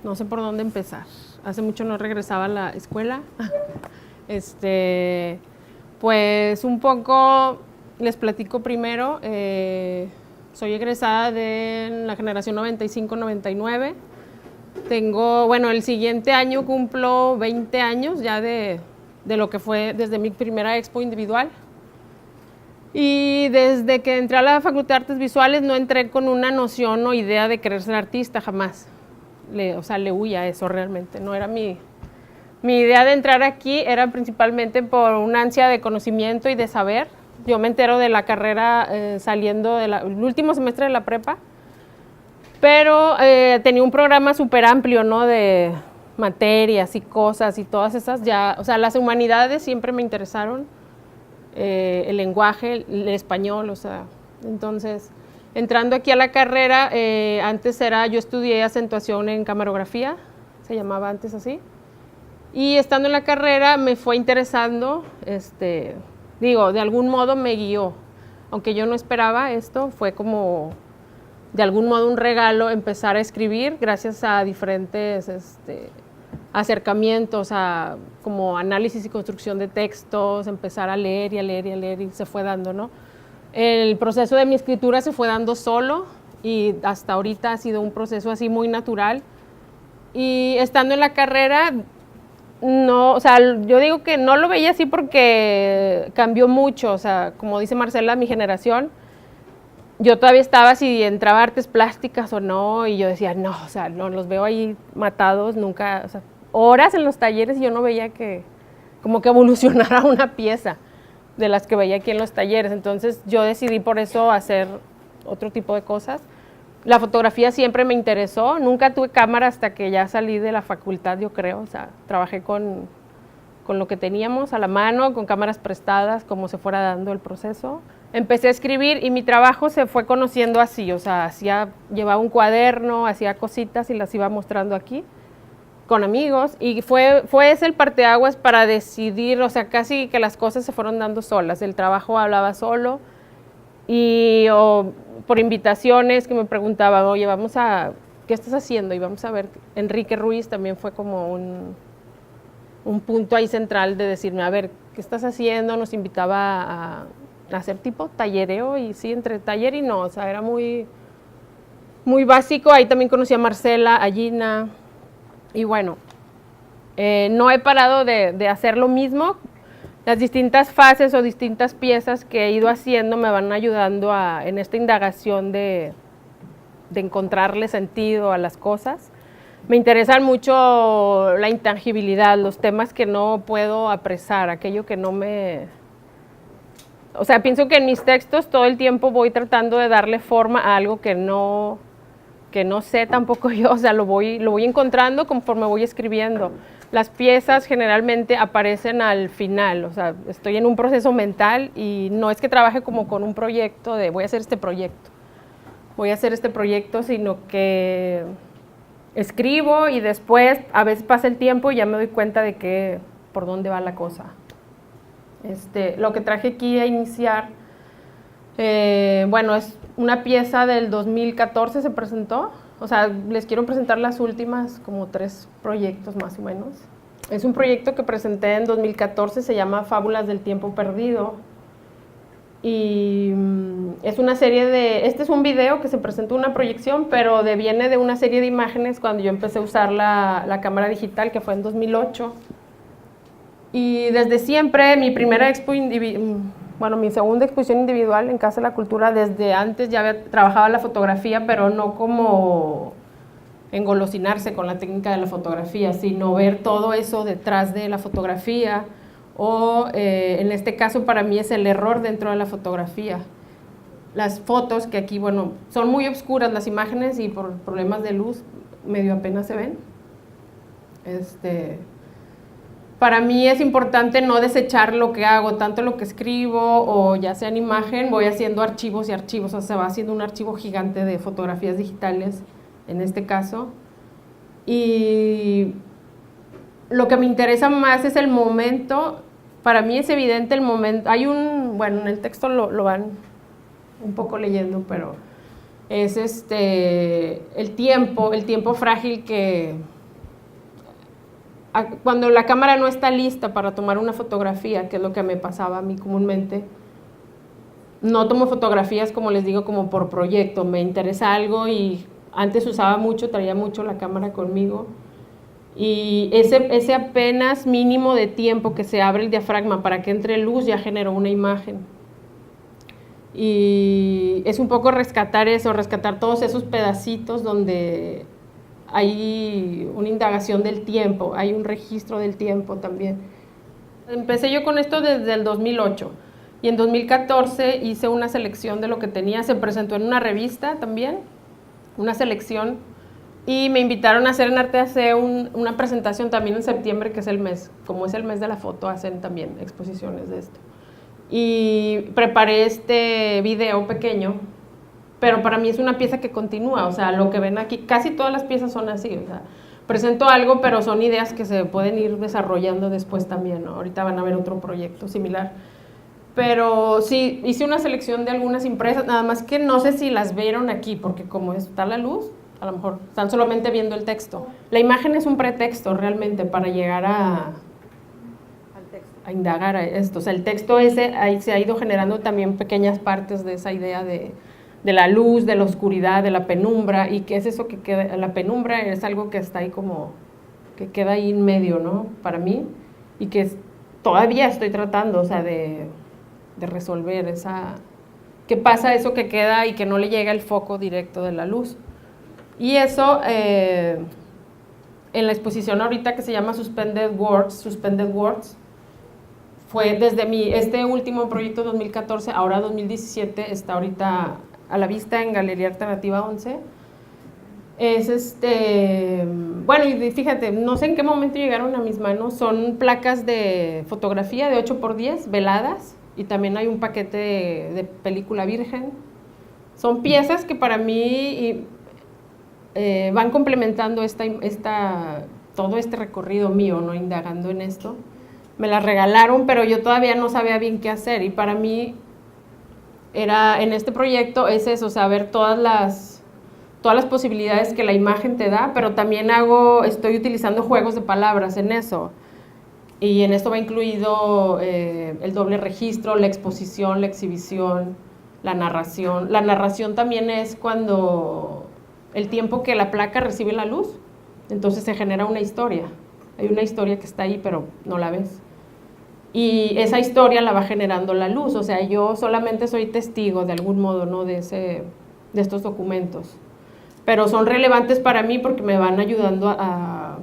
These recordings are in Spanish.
no sé por dónde empezar. Hace mucho no regresaba a la escuela. Pues un poco les platico primero. Soy egresada de la generación 95-99. Bueno, el siguiente año cumplo 20 años ya de lo que fue desde mi primera expo individual. Y desde que entré a la Facultad de Artes Visuales no entré con una noción o idea de querer ser artista, jamás. Le huía a eso realmente, no era mi idea de entrar aquí, era principalmente por una ansia de conocimiento y de saber. Yo me entero de la carrera saliendo del último semestre de la prepa, pero tenía un programa súper amplio, ¿no? De materias y cosas y todas esas, ya, o sea, las humanidades siempre me interesaron, el lenguaje, el español, o sea, entonces, entrando aquí a la carrera, yo estudié acentuación en camarografía, se llamaba antes así, y estando en la carrera me fue interesando, de algún modo me guió, aunque yo no esperaba esto, fue como de algún modo un regalo empezar a escribir gracias a diferentes acercamientos, a como análisis y construcción de textos, empezar a leer y a leer y a leer y se fue dando, ¿no? El proceso de mi escritura se fue dando solo y hasta ahorita ha sido un proceso así muy natural. Y estando en la carrera, no, o sea, yo digo que no lo veía así porque cambió mucho, o sea, como dice Marcela, mi generación, yo todavía estaba si entraba a artes plásticas o no, y yo decía, no, o sea, no, los veo ahí matados, nunca, o sea, horas en los talleres y yo no veía que, como que evolucionara una pieza de las que veía aquí en los talleres, entonces yo decidí por eso hacer otro tipo de cosas. La fotografía siempre me interesó, nunca tuve cámara hasta que ya salí de la facultad, yo creo, o sea, trabajé con lo que teníamos a la mano, con cámaras prestadas, como se fuera dando el proceso. Empecé a escribir y mi trabajo se fue conociendo así, o sea, llevaba un cuaderno, hacía cositas y las iba mostrando aquí con amigos y fue ese el parteaguas para decidir, o sea, casi que las cosas se fueron dando solas, el trabajo hablaba solo y por invitaciones que me preguntaban, oye, ¿qué estás haciendo? Y vamos a ver, Enrique Ruiz también fue como un punto ahí central de decirme, a ver, ¿qué estás haciendo? Nos invitaba a hacer tipo tallereo y sí, entre taller y no, o sea, era muy, muy básico. Ahí también conocí a Marcela, a Gina y bueno, no he parado de hacer lo mismo. Las distintas fases o distintas piezas que he ido haciendo me van ayudando en esta indagación de encontrarle sentido a las cosas. Me interesan mucho la intangibilidad, los temas que no puedo apresar, aquello que no me... O sea, pienso que en mis textos todo el tiempo voy tratando de darle forma a algo que no sé tampoco yo, o sea, lo voy encontrando conforme voy escribiendo. Las piezas generalmente aparecen al final, o sea, estoy en un proceso mental y no es que trabaje como con un proyecto de voy a hacer este proyecto, sino que escribo y después a veces pasa el tiempo y ya me doy cuenta de por dónde va la cosa. Lo que traje aquí a iniciar, bueno, es una pieza del 2014, se presentó, o sea, les quiero presentar las últimas como 3 proyectos más o menos. Es un proyecto que presenté en 2014, se llama Fábulas del Tiempo Perdido, y es una serie este es un video que se presentó una proyección, pero viene de una serie de imágenes cuando yo empecé a usar la cámara digital, que fue en 2008. Y desde siempre, mi segunda exposición individual en Casa de la Cultura, desde antes ya había trabajado la fotografía, pero no como engolosinarse con la técnica de la fotografía, sino ver todo eso detrás de la fotografía, o en este caso para mí es el error dentro de la fotografía. Las fotos, que aquí, bueno, son muy oscuras las imágenes y por problemas de luz medio apenas se ven. Para mí es importante no desechar lo que hago, tanto lo que escribo o ya sea en imagen, voy haciendo archivos y archivos, o sea, se va haciendo un archivo gigante de fotografías digitales, en este caso. Y lo que me interesa más es el momento. Para mí es evidente el momento. Bueno, en el texto lo van un poco leyendo, pero es el tiempo frágil que cuando la cámara no está lista para tomar una fotografía, que es lo que me pasaba a mí comúnmente, no tomo fotografías, como les digo, como por proyecto, me interesa algo y antes usaba mucho, traía mucho la cámara conmigo y ese apenas mínimo de tiempo que se abre el diafragma para que entre luz ya generó una imagen. Y es un poco rescatar eso, rescatar todos esos pedacitos donde hay una indagación del tiempo, hay un registro del tiempo también. Empecé yo con esto desde el 2008 y en 2014 hice una selección de lo que tenía, se presentó en una revista también, una selección, y me invitaron a hacer en Arte AC una presentación también en septiembre, que es el mes, como es el mes de la foto, hacen también exposiciones de esto. Y preparé este video pequeño, pero para mí es una pieza que continúa, o sea, lo que ven aquí, casi todas las piezas son así, o sea, presento algo, pero son ideas que se pueden ir desarrollando después también, ¿no? Ahorita van a ver otro proyecto similar. Pero sí, hice una selección de algunas impresas, nada más que no sé si las vieron aquí, porque como está la luz, a lo mejor están solamente viendo el texto. La imagen es un pretexto realmente para llegar a indagar a esto. O sea, el texto ese ahí se ha ido generando también pequeñas partes de esa idea de la luz, de la oscuridad, de la penumbra, y qué es eso que queda, la penumbra es algo que está ahí como, que queda ahí en medio, ¿no? Para mí, y que todavía estoy tratando, o sea, de resolver esa, qué pasa eso que queda y que no le llega el foco directo de la luz. Y eso, en la exposición ahorita que se llama Suspended Words, fue desde este último proyecto 2014, ahora 2017, está ahorita a la vista en Galería Alternativa 11. Es bueno, y fíjate, no sé en qué momento llegaron a mis manos, son placas de fotografía de 8x10 veladas y también hay un paquete de película virgen. Son piezas que para mí van complementando todo este recorrido mío, ¿no? Indagando en esto. Me las regalaron, pero yo todavía no sabía bien qué hacer y para mí era, en este proyecto es eso, saber todas las posibilidades que la imagen te da, pero también estoy utilizando juegos de palabras en eso. Y en esto va incluido el doble registro, la exposición, la exhibición, la narración. La narración también es cuando el tiempo que la placa recibe la luz, entonces se genera una historia. Hay una historia que está ahí, pero no la ves. Y esa historia la va generando la luz, o sea, yo solamente soy testigo de algún modo, ¿no? de estos documentos. Pero son relevantes para mí porque me van ayudando a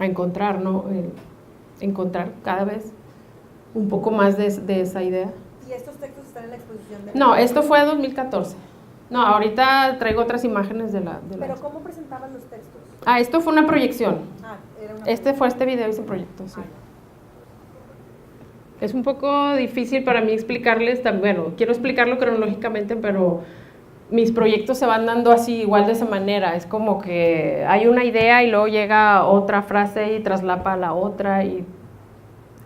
encontrar, ¿no? Encontrar cada vez un poco más de esa idea. ¿Y estos textos están en la exposición? No, esto fue 2014. No, ahorita traigo otras imágenes de la... ¿Pero cómo presentaban los textos? Esto fue una proyección. Era una Este video y ese proyecto, sí. Es un poco difícil para mí explicarles, bueno, quiero explicarlo cronológicamente, pero mis proyectos se van dando así, igual de esa manera. Es como que hay una idea y luego llega otra frase y traslapa a la otra y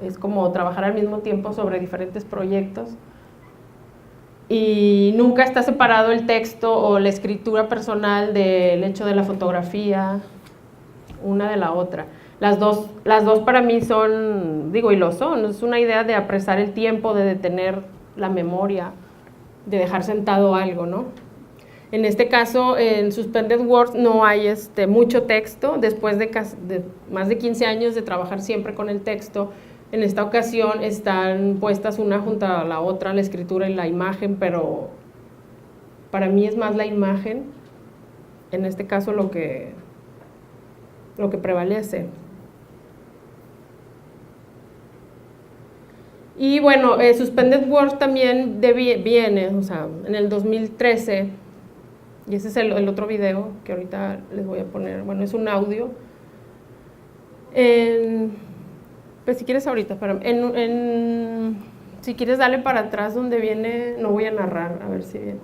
es como trabajar al mismo tiempo sobre diferentes proyectos. Y nunca está separado el texto o la escritura personal del hecho de la fotografía, una de la otra. Las dos para mí son, digo, y lo son, es una idea de apresar el tiempo, de detener la memoria, de dejar sentado algo, ¿no? En este caso, en Suspended Words no hay mucho texto, después de más de 15 años de trabajar siempre con el texto. En esta ocasión están puestas una junto a la otra, la escritura y la imagen, pero para mí es más la imagen, en este caso lo que prevalece. Y bueno, Suspended Words también viene, o sea, en el 2013, y ese es el otro video que ahorita les voy a poner, bueno, es un audio. Pues si quieres ahorita, si quieres darle para atrás donde viene, no voy a narrar, a ver si viene.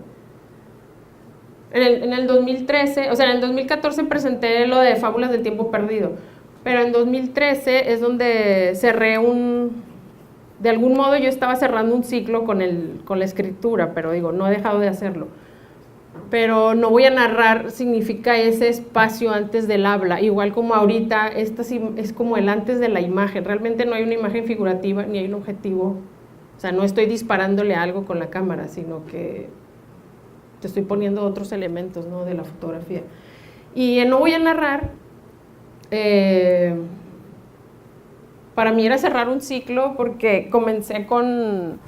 En el 2013, o sea, en el 2014 presenté lo de Fábulas del Tiempo Perdido, pero en 2013 es donde cerré de algún modo yo estaba cerrando un ciclo con la escritura, pero digo, no he dejado de hacerlo. pero no voy a narrar significa ese espacio antes del habla, igual como ahorita, esta sí es como el antes de la imagen, realmente no hay una imagen figurativa ni hay un objetivo, o sea, no estoy disparándole algo con la cámara, sino que te estoy poniendo otros elementos, ¿no?, de la fotografía. Y no voy a narrar, para mí era cerrar un ciclo porque comencé con,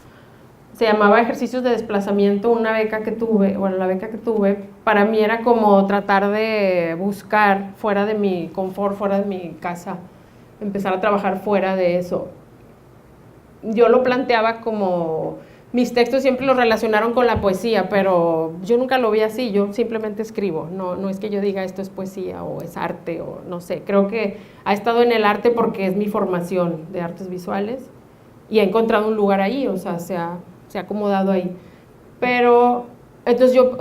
se llamaba ejercicios de desplazamiento, una beca que tuve, bueno, la beca que tuve, para mí era como tratar de buscar fuera de mi confort, fuera de mi casa, empezar a trabajar fuera de eso. Yo lo planteaba como, mis textos siempre los relacionaron con la poesía, pero yo nunca lo vi así, yo simplemente escribo, no es que yo diga esto es poesía o es arte o no sé, creo que ha estado en el arte porque es mi formación de artes visuales y he encontrado un lugar ahí, o sea, se ha acomodado ahí. Pero, entonces yo,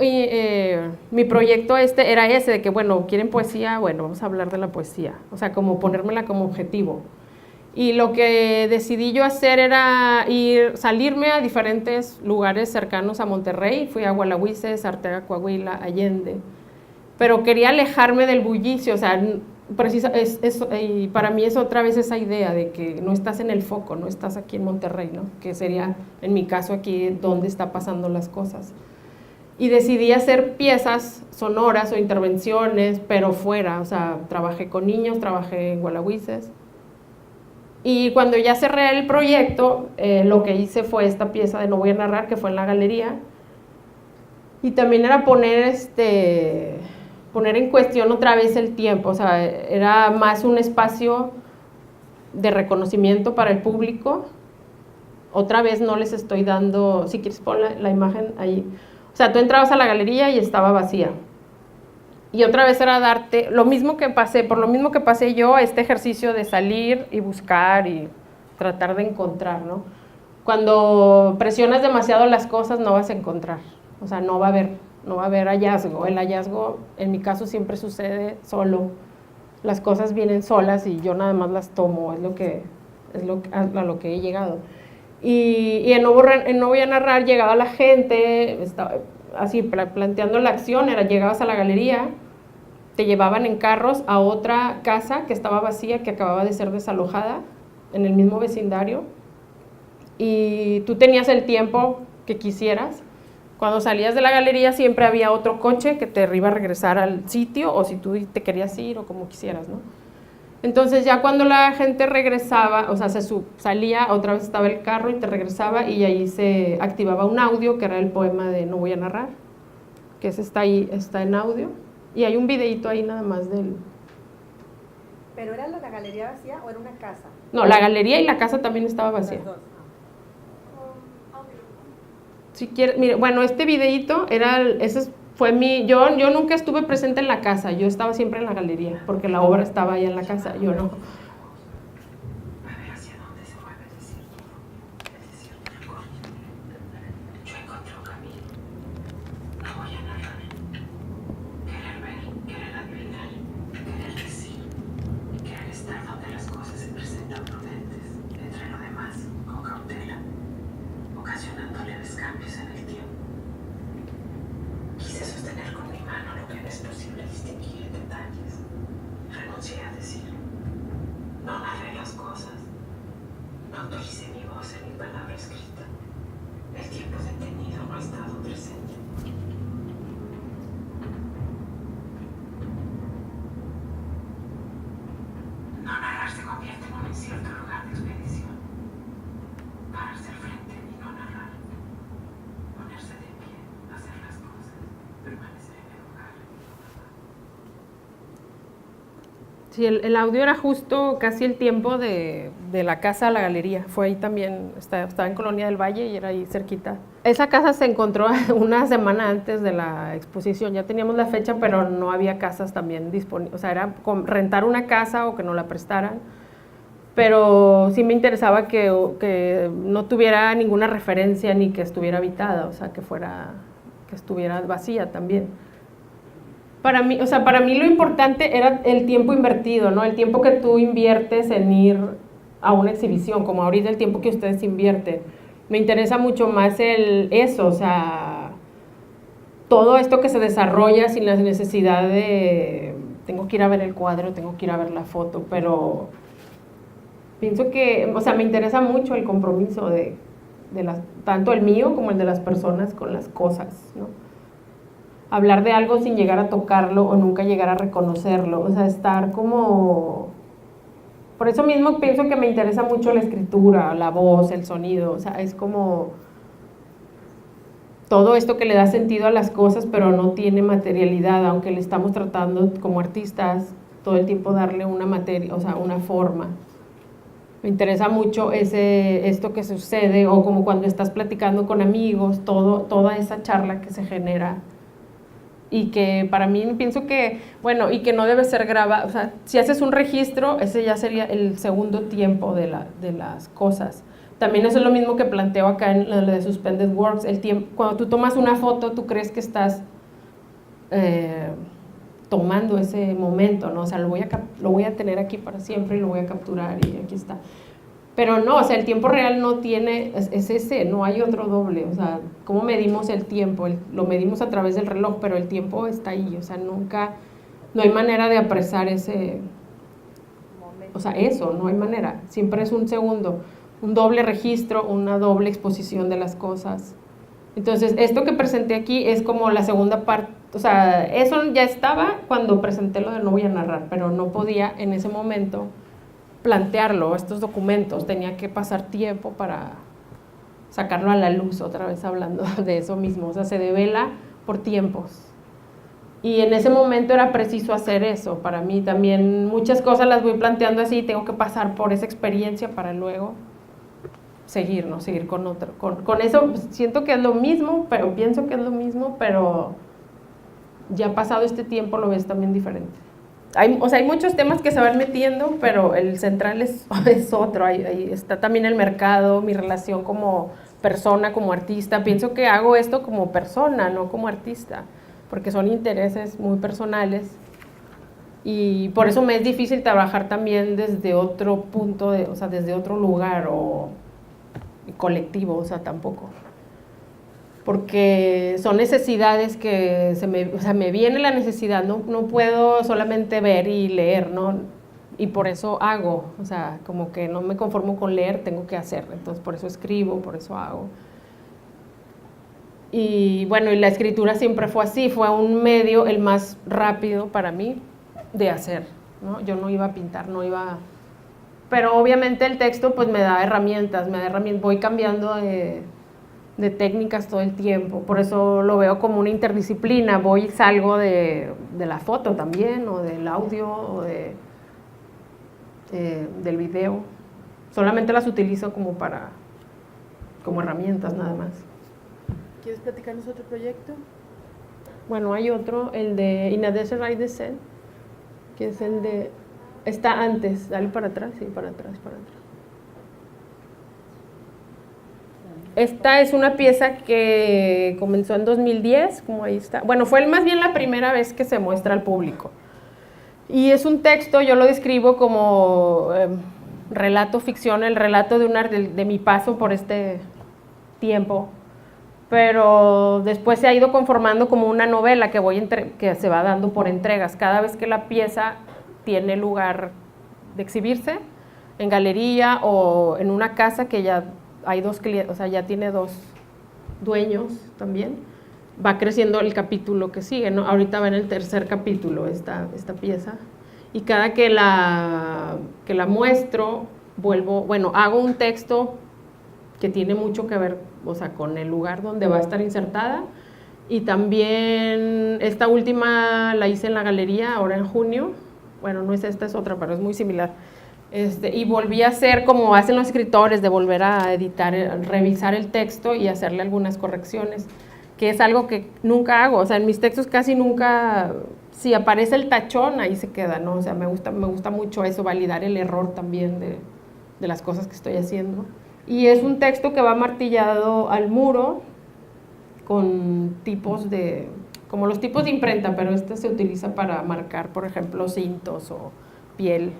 mi proyecto era ese, de que bueno, ¿quieren poesía? Bueno, vamos a hablar de la poesía, o sea, como ponérmela como objetivo. Y lo que decidí yo hacer era salirme a diferentes lugares cercanos a Monterrey. Fui a Gualahuises, Arteaga, Coahuila, Allende. Pero quería alejarme del bullicio, o sea, y para mí es otra vez esa idea de que no estás en el foco, no estás aquí en Monterrey, ¿no? Que sería, en mi caso, aquí donde está pasando las cosas. Y decidí hacer piezas sonoras o intervenciones, pero fuera, o sea, trabajé con niños, trabajé en Gualahuises. Y cuando ya cerré el proyecto, lo que hice fue esta pieza de No voy a narrar, que fue en la galería. Y también era poner en cuestión otra vez el tiempo, o sea, era más un espacio de reconocimiento para el público. Otra vez no les estoy dando, si quieres pon la imagen ahí. O sea, tú entrabas a la galería y estaba vacía. Y otra vez era darte, por lo mismo que pasé yo, este ejercicio de salir y buscar y tratar de encontrar, ¿no? Cuando presionas demasiado las cosas no vas a encontrar, o sea, no va a haber hallazgo. El hallazgo, en mi caso, siempre sucede solo. Las cosas vienen solas y yo nada más las tomo, a lo que he llegado. Y en No voy a narrar, llegaba la gente, estaba así planteando la acción, llegabas a la galería, te llevaban en carros a otra casa que estaba vacía, que acababa de ser desalojada, en el mismo vecindario, y tú tenías el tiempo que quisieras. Cuando salías de la galería siempre había otro coche que te iba a regresar al sitio, o si tú te querías ir, o como quisieras, ¿no? Entonces ya cuando la gente regresaba, o sea, salía, otra vez estaba el carro y te regresaba, y ahí se activaba un audio, que era el poema de No voy a narrar, que está ahí, está en audio, y hay un videíto ahí nada más del... ¿Pero era la galería vacía o era una casa? No, la galería y la casa también estaba vacía. Las dos. Si quieres, mire, bueno, este videíto yo nunca estuve presente en la casa, yo estaba siempre en la galería, porque la obra estaba ahí en la casa, yo no. Sí, el audio era justo casi el tiempo de la casa a la galería. Fue ahí también, estaba en Colonia del Valle y era ahí cerquita. Esa casa se encontró una semana antes de la exposición. Ya teníamos la fecha, pero no había casas también disponibles. O sea, era rentar una casa o que nos la prestaran. Pero sí me interesaba que no tuviera ninguna referencia ni que estuviera habitada, o sea, que estuviera vacía también. Para mí lo importante era el tiempo invertido, ¿no? El tiempo que tú inviertes en ir a una exhibición, como ahorita el tiempo que ustedes invierten. Me interesa mucho más eso, o sea, todo esto que se desarrolla sin la necesidad de, tengo que ir a ver el cuadro, tengo que ir a ver la foto, pero pienso que, o sea, me interesa mucho el compromiso de tanto el mío como el de las personas con las cosas, ¿no? Hablar de algo sin llegar a tocarlo o nunca llegar a reconocerlo, o sea, estar como... Por eso mismo pienso que me interesa mucho la escritura, la voz, el sonido, o sea, es como todo esto que le da sentido a las cosas, pero no tiene materialidad, aunque le estamos tratando como artistas todo el tiempo darle una materia, o sea, una forma. Me interesa mucho esto que sucede, o como cuando estás platicando con amigos, toda esa charla que se genera, y que para mí pienso que, bueno, y que no debe ser grabado, o sea, si haces un registro, ese ya sería el segundo tiempo de las cosas. También eso es lo mismo que planteo acá en la de Suspended Works, el tiempo, cuando tú tomas una foto, tú crees que estás tomando ese momento, ¿no? O sea, lo voy a tener aquí para siempre y lo voy a capturar y aquí está. Pero no, o sea, el tiempo real no tiene, es ese, no hay otro doble, o sea, ¿cómo medimos el tiempo? Lo medimos a través del reloj, pero el tiempo está ahí, o sea, nunca, no hay manera de apresar ese, o sea, eso, no hay manera, siempre es un segundo, un doble registro, una doble exposición de las cosas. Entonces, esto que presenté aquí es como la segunda parte, o sea, eso ya estaba cuando presenté lo de no voy a narrar, pero no podía en ese momento plantearlo, estos documentos, tenía que pasar tiempo para sacarlo a la luz, otra vez hablando de eso mismo, o sea, se devela por tiempos. Y en ese momento era preciso hacer eso, para mí también muchas cosas las voy planteando así, tengo que pasar por esa experiencia para luego seguir, ¿no? Seguir con otro. Con eso siento que es lo mismo, pero pienso que es lo mismo, pero ya pasado este tiempo lo ves también diferente. O sea, hay muchos temas que se van metiendo, pero el central es otro. Ahí está también el mercado, mi relación como persona, como artista. Pienso que hago esto como persona, no como artista, porque son intereses muy personales. Y por eso me es difícil trabajar también desde otro punto, o sea, desde otro lugar o colectivo, o sea, tampoco. Porque son necesidades que o sea, me viene la necesidad, no puedo solamente ver y leer, ¿no? Y por eso hago, o sea, como que no me conformo con leer, tengo que hacer, entonces por eso escribo, por eso hago. Y bueno, y la escritura siempre fue así, fue un medio el más rápido para mí de hacer, ¿no? Yo no iba a pintar, no iba... Pero obviamente el texto pues me da herramientas, voy cambiando de técnicas todo el tiempo, por eso lo veo como una interdisciplina, voy y salgo de la foto también, o del audio, o del video, solamente las utilizo como herramientas nada más. ¿Quieres platicarnos otro proyecto? Bueno, hay otro, el de In a Desert I Descend, que es el de, está antes, dale para atrás, sí, para atrás. Esta es una pieza que comenzó en 2010, como ahí está. Bueno, fue más bien la primera vez que se muestra al público. Y es un texto, yo lo describo como relato ficción, el relato de mi paso por este tiempo. Pero después se ha ido conformando como una novela que se va dando por entregas. Cada vez que la pieza tiene lugar de exhibirse, en galería o en una casa que ya hay dos clientes, o sea, ya tiene dos dueños también, va creciendo el capítulo que sigue, ¿no? Ahorita va en el tercer capítulo esta pieza, y cada que la muestro, hago un texto que tiene mucho que ver, o sea, con el lugar donde va a estar insertada, y también esta última la hice en la galería ahora en junio, bueno, no es esta, es otra, pero es muy similar. Y volví a hacer como hacen los escritores, de volver a editar, revisar el texto y hacerle algunas correcciones, que es algo que nunca hago, o sea, en mis textos casi nunca, si aparece el tachón, ahí se queda, ¿no? O sea, me gusta mucho eso, validar el error también de las cosas que estoy haciendo. Y es un texto que va martillado al muro con tipos como los tipos de imprenta, pero este se utiliza para marcar, por ejemplo, cintos o piel.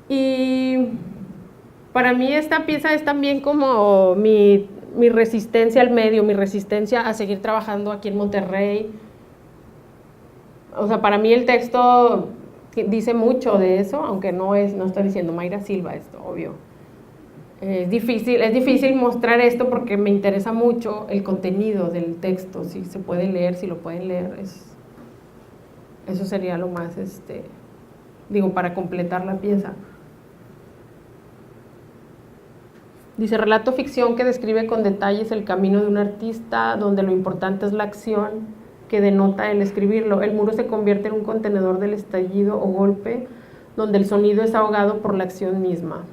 Y para mí esta pieza es también como mi mi resistencia al medio, mi resistencia a seguir trabajando aquí en Monterrey. O sea, para mí el texto dice mucho de eso, aunque no está diciendo Mayra Silva esto, obvio. Es difícil mostrar esto porque me interesa mucho el contenido del texto, si se puede leer, si lo pueden leer, eso sería lo más, para completar la pieza. Dice, relato ficción que describe con detalles el camino de un artista, donde lo importante es la acción que denota el escribirlo. El muro se convierte en un contenedor del estallido o golpe, donde el sonido es ahogado por la acción misma.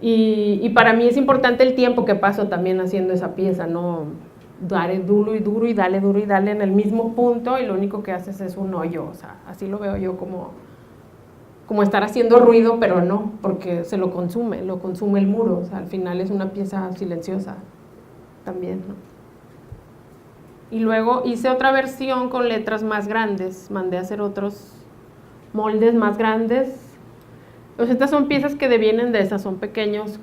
Y para mí es importante el tiempo que paso también haciendo esa pieza, no daré duro y dale en el mismo punto y lo único que haces es un hoyo, o sea, así lo veo yo como estar haciendo ruido, pero no, porque lo consume el muro, o sea, al final es una pieza silenciosa también, ¿no? Y luego hice otra versión con letras más grandes, mandé a hacer otros moldes más grandes. Pues estas son piezas que devienen de esas, son pequeños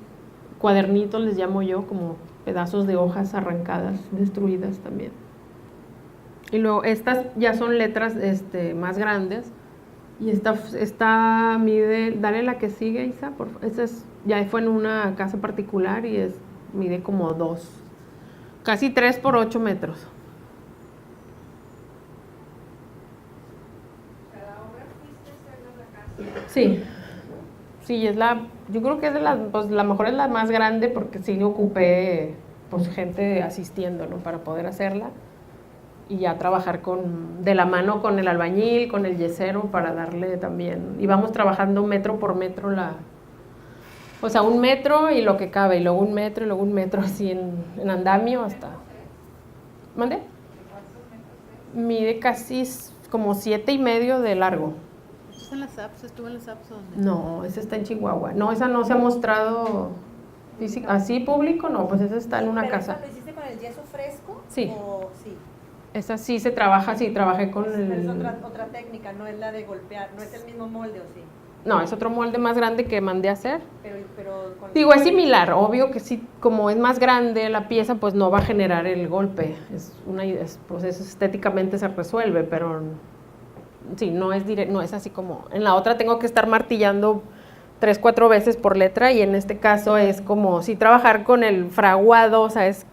cuadernitos, les llamo yo, como pedazos de hojas arrancadas, destruidas también. Y luego estas ya son letras más grandes. Y esta mide, dale la que sigue, Isa, por favor. Ya fue en una casa particular y mide como 2, casi 3 por 8 metros. ¿Cada obra fuiste a hacerla en la casa? Sí, yo creo que es la mejor, es la más grande porque sí ocupé gente asistiendo, ¿no? Para poder hacerla. Y ya trabajar de la mano con el albañil, con el yesero, para darle también, íbamos trabajando metro por metro o sea, 1 metro y lo que cabe, y luego 1 metro, y luego 1 metro, así en andamio hasta. ¿Mande? Mide casi como 7.5 de largo. ¿Estás en las apps? ¿Estuvo en las apps o dónde? No, esa está en Chihuahua. No, esa no se ha mostrado así público, no, pues esa está en una casa. ¿Pero lo hiciste con el yeso fresco? Sí. ¿O sí? Esa sí se trabaja, sí, trabajé con Pero es otra técnica, no es la de golpear, no es el mismo molde, ¿o sí? No, es otro molde más grande que mandé a hacer. Pero Digo, es similar, obvio que sí, como es más grande la pieza, pues no va a generar el golpe. Pues eso estéticamente se resuelve, pero sí, no es así como. En la otra tengo que estar martillando 3, 4 veces por letra, y en este caso es como, sí, trabajar con el fraguado, o sea, es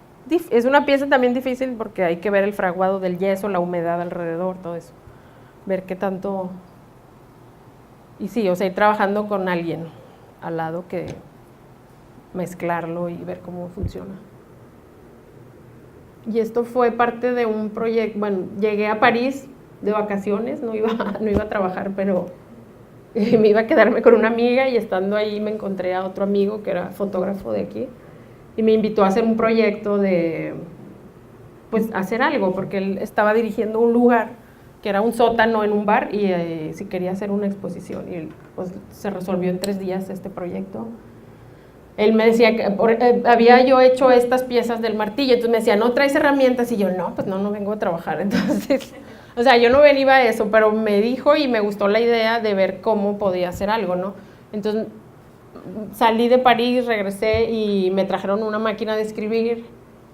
una pieza también difícil porque hay que ver el fraguado del yeso, la humedad alrededor, todo eso. Ver qué tanto. Y sí, o sea, ir trabajando con alguien al lado, que mezclarlo y ver cómo funciona. Y esto fue parte de un proyecto. Bueno, llegué a París de vacaciones, no iba a trabajar, pero me iba a quedarme con una amiga, y estando ahí me encontré a otro amigo que era fotógrafo de aquí y me invitó a hacer un proyecto pues hacer algo, porque él estaba dirigiendo un lugar que era un sótano en un bar, y si quería hacer una exposición, y pues se resolvió en 3 días este proyecto. Él me decía que había yo hecho estas piezas del martillo, entonces me decía, ¿no traes herramientas? Y yo, no, pues no vengo a trabajar. Entonces, o sea, yo no venía a eso, pero me dijo y me gustó la idea de ver cómo podía hacer algo, ¿no? Entonces salí de París, regresé y me trajeron una máquina de escribir,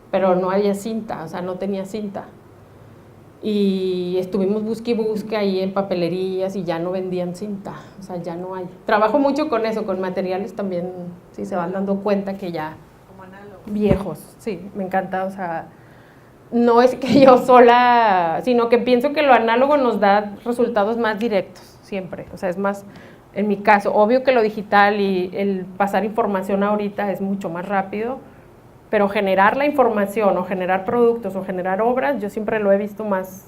pero no había cinta, o sea, no tenía cinta. Y estuvimos busque y busque ahí en papelerías y ya no vendían cinta, o sea, ya no hay. Trabajo mucho con eso, con materiales también, sí, se van dando cuenta que ya como análogo. Viejos, sí, me encanta, o sea, no es que yo sola, sino que pienso que lo análogo nos da resultados más directos, siempre, o sea, es más, en mi caso, obvio que lo digital y el pasar información ahorita es mucho más rápido, pero generar la información o generar productos o generar obras, yo siempre lo he visto más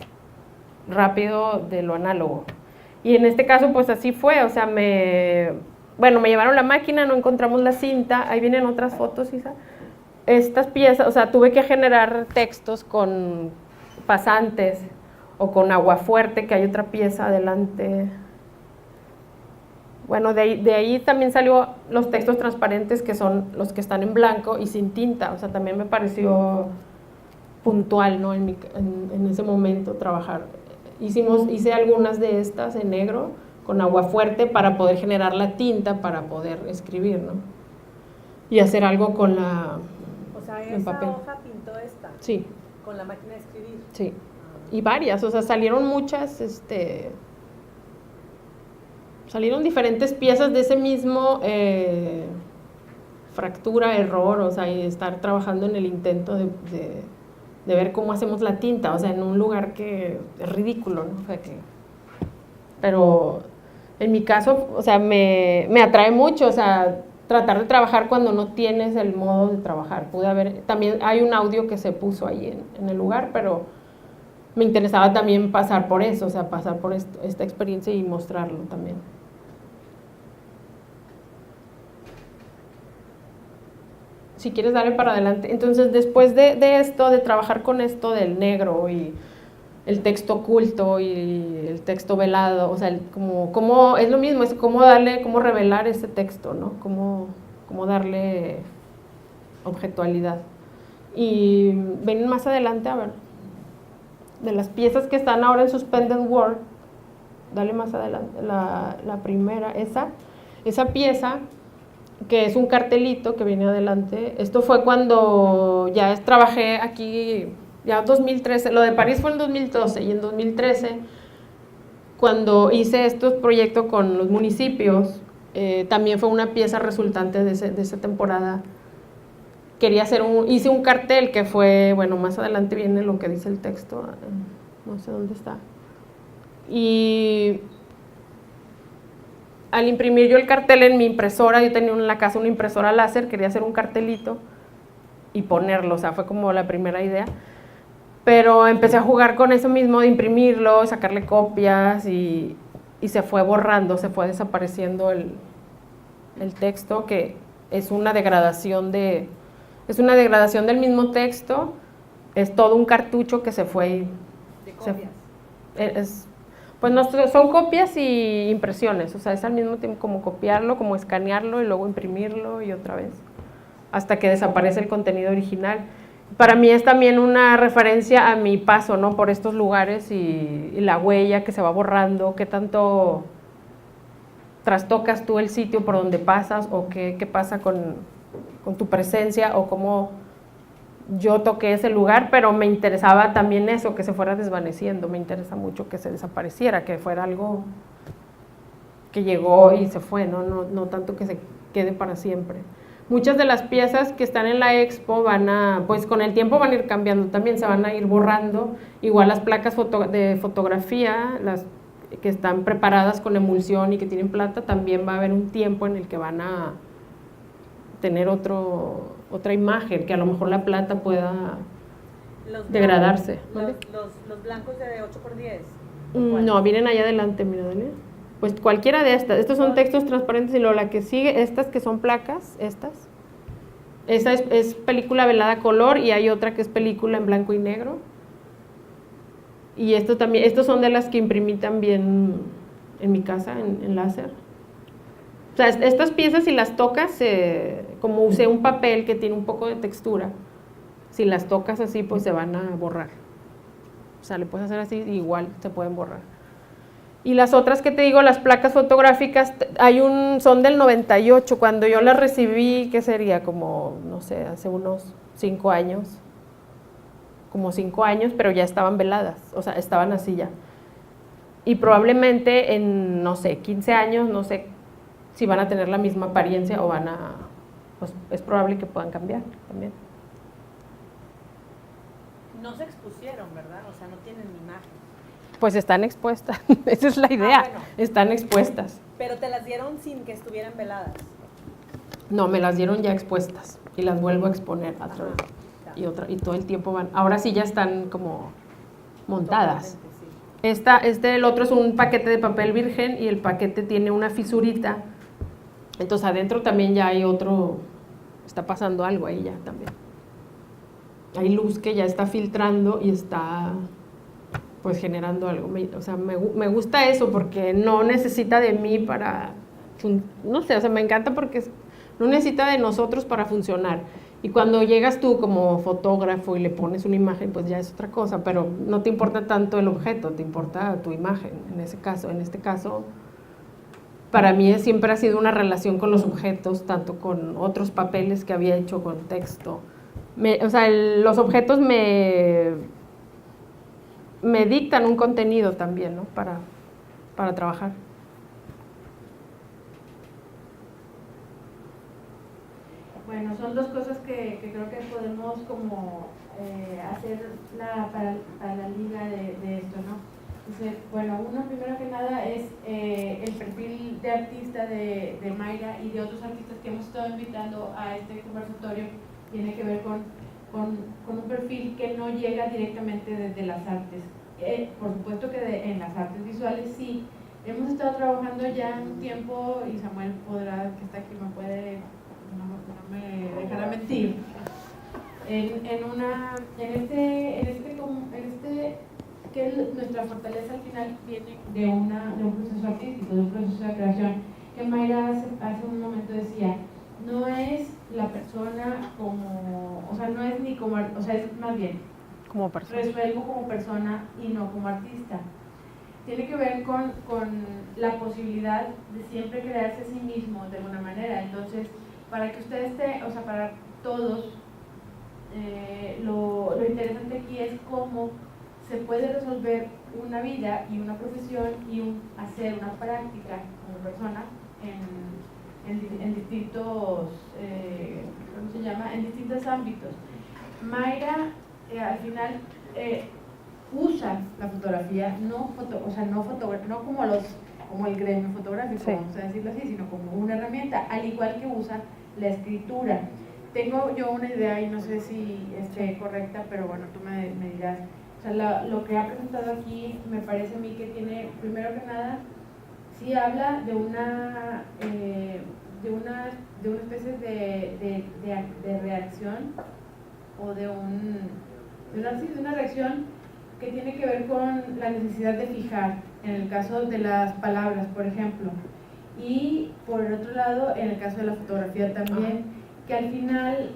rápido de lo análogo. Y en este caso, pues así fue, o sea, me llevaron la máquina, no encontramos la cinta, ahí vienen otras fotos, Isa. Estas piezas, o sea, tuve que generar textos con pasantes o con aguafuerte, que hay otra pieza adelante. Bueno, de ahí también salió los textos transparentes, que son los que están en blanco y sin tinta, o sea, también me pareció puntual, ¿no? En ese momento trabajar. Hice algunas de estas en negro con aguafuerte para poder generar la tinta para poder escribir, ¿no? Y hacer algo con la. O sea, sea, en esa papel. hoja pintó esta, Sí, con la máquina de escribir. sí. Y varias, o sea, salieron muchas, salieron diferentes piezas de ese mismo fractura, error, o sea, y estar trabajando en el intento de ver cómo hacemos la tinta, o sea, en un lugar que es ridículo, ¿no? O sea, pero en mi caso, o sea, me atrae mucho, o sea, tratar de trabajar cuando no tienes el modo de trabajar. También hay un audio que se puso ahí en el lugar, pero me interesaba también pasar por eso, o sea, pasar por esta experiencia y mostrarlo también. Si quieres darle para adelante. Entonces, después de esto, de trabajar con esto del negro y el texto oculto y el texto velado, o sea, como es lo mismo, es cómo revelar ese texto, ¿no? Cómo darle objetualidad. Y ven más adelante, a ver, de las piezas que están ahora en Suspended World, dale más adelante, la primera, esa pieza, que es un cartelito que viene adelante. Esto fue cuando ya trabajé aquí, ya 2013, lo de París fue en 2012, y en 2013, cuando hice estos proyectos con los municipios, también fue una pieza resultante de esa temporada. Hice un cartel que fue, bueno, más adelante viene lo que dice el texto, no sé dónde está. Y al imprimir yo el cartel en mi impresora, yo tenía en la casa una impresora láser, quería hacer un cartelito y ponerlo, o sea, fue como la primera idea. Pero empecé a jugar con eso mismo, de imprimirlo, sacarle copias y se fue borrando, se fue desapareciendo el texto, que es una degradación del mismo texto, es todo un cartucho que se fue. De copias. Pues no, son copias y impresiones, o sea, es al mismo tiempo como copiarlo, como escanearlo y luego imprimirlo y otra vez, hasta que desaparece el contenido original. Para mí es también una referencia a mi paso, ¿no? Por estos lugares y la huella que se va borrando, qué tanto trastocas tú el sitio por donde pasas o qué pasa con tu presencia o cómo yo toqué ese lugar, pero me interesaba también eso, que se fuera desvaneciendo, me interesa mucho que se desapareciera, que fuera algo que llegó y se fue, no tanto que se quede para siempre. Muchas de las piezas que están en la expo pues con el tiempo van a ir cambiando también, se van a ir borrando, igual las placas de fotografía, las que están preparadas con emulsión y que tienen plata, también va a haber un tiempo en el que van a tener otra imagen, que a lo mejor la plata pueda degradarse. Los blancos de 8x10. No, vienen allá adelante, mira, dale. Pues cualquiera de estas. Estos son textos transparentes y luego la que sigue, estas que son placas, esa es película velada color y hay otra que es película en blanco y negro. Y estos son de las que imprimí también en mi casa, en láser. O sea, estas piezas si las tocas, como usé un papel que tiene un poco de textura, si las tocas así, pues se van a borrar. O sea, le puedes hacer así, igual se pueden borrar. Y las otras que te digo, las placas fotográficas, son del 98, cuando yo las recibí, ¿qué sería? Como, no sé, hace unos 5 años. Como 5 años, pero ya estaban veladas, o sea, estaban así ya. Y probablemente en, no sé, 15 años, no sé si van a tener la misma apariencia o pues es probable que puedan cambiar también. No se expusieron, ¿verdad? O sea, no tienen imagen. Pues están expuestas, esa es la idea, bueno. Están expuestas. Pero te las dieron sin que estuvieran veladas. No, me las dieron ya expuestas y las vuelvo a exponer otra vez. Y todo el tiempo ahora sí ya están como montadas. Sí. El otro es un paquete de papel virgen y el paquete tiene una fisurita. Entonces adentro también ya hay está pasando algo ahí ya también. Hay luz que ya está filtrando y está pues generando algo. O sea, me gusta eso porque no necesita de mí no sé, o sea, me encanta porque no necesita de nosotros para funcionar. Y cuando llegas tú como fotógrafo y le pones una imagen, pues ya es otra cosa, pero no te importa tanto el objeto, te importa tu imagen en ese caso. En este caso, para mí siempre ha sido una relación con los objetos, tanto con otros papeles que había hecho con texto, o sea, los objetos me dictan un contenido también, ¿no? Para trabajar. Bueno, son dos cosas que creo que podemos como hacer para la liga de esto, ¿no? Entonces, bueno, uno primero que nada es el perfil de artista de Mayra y de otros artistas que hemos estado invitando a este conversatorio. Tiene que ver con un perfil que no llega directamente desde las artes. Por supuesto que en las artes visuales sí. Hemos estado trabajando ya un tiempo, y Samuel podrá, que está aquí, no me dejará mentir, que nuestra fortaleza al final viene de un proceso artístico, de un proceso de creación, que Mayra hace un momento decía, no es la persona como, o sea, no es ni como, o sea, es más bien, Como persona. resuelvo como persona y no como artista. Tiene que ver con la posibilidad de siempre crearse a sí mismo de alguna manera. Entonces, para que usted esté, o sea, para todos, lo interesante aquí es cómo se puede resolver una vida y una profesión y hacer una práctica como persona en distintos, ¿cómo se llama? En distintos ámbitos. Mayra, al final, usa la fotografía, no como el gremio fotográfico, Sí. vamos a decirlo así, sino como una herramienta, al igual que usa la escritura. Tengo yo una idea y no sé si esté correcta, pero bueno, tú me dirás. O sea, lo que ha presentado aquí me parece a mí que tiene, primero que nada, sí habla de una especie de reacción o de una reacción que tiene que ver con la necesidad de fijar, en el caso de las palabras, por ejemplo, y por el otro lado, en el caso de la fotografía también, que al final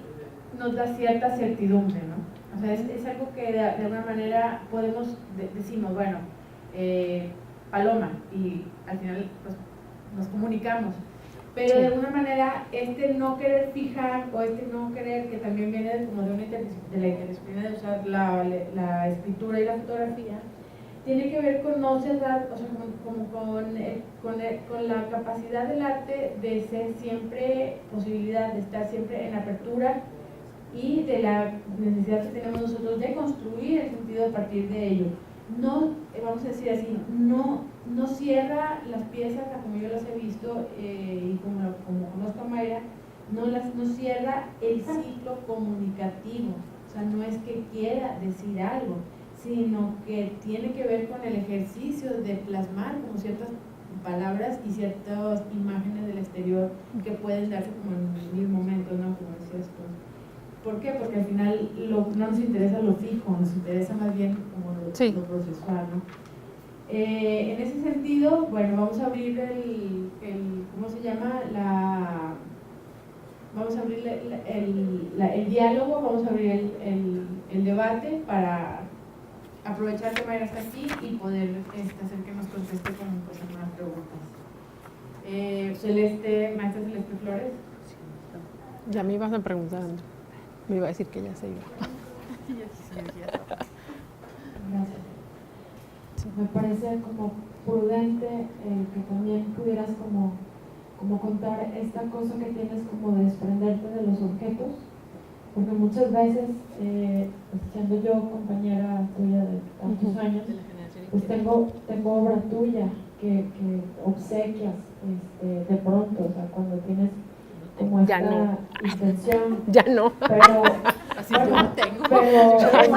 nos da cierta certidumbre, ¿no? O sea, es algo que de alguna manera decimos, bueno, paloma, y al final pues, nos comunicamos. Pero de alguna manera, no querer fijar o no querer, que también viene como de la interdisciplina de usar la escritura y la fotografía, tiene que ver con no cerrar, o sea, con la capacidad del arte de ser siempre posibilidad, de estar siempre en apertura y de la necesidad que tenemos nosotros de construir el sentido a partir de ello. No, vamos a decir así, no cierra las piezas, como yo las he visto y como conozco a Mayra, no cierra el ciclo comunicativo, o sea, no es que quiera decir algo, sino que tiene que ver con el ejercicio de plasmar como ciertas palabras y ciertas imágenes del exterior que pueden darse como en mil momentos, ¿no? Como decías tú. ¿Por qué? Porque al final no nos interesa lo fijo, nos interesa más bien como lo procesual, ¿no? En ese sentido, bueno, vamos a abrir ¿cómo se llama? Vamos a abrir el diálogo, vamos a abrir el debate para aprovechar que Mayra está aquí y poder hacer que nos conteste con pues, algunas preguntas. Maestra Celeste Flores. Ya me ibas a preguntar, Andrea. Me iba a decir que ya se iba. Gracias. Me parece como prudente que también pudieras como contar esta cosa que tienes como de desprenderte de los objetos, porque muchas veces, pues, siendo yo compañera tuya de tantos años, pues tengo obra tuya que obsequias de pronto, o sea, cuando tienes como Ya esta no. intención, Ya no. pero Así yo no tengo. pero o sea,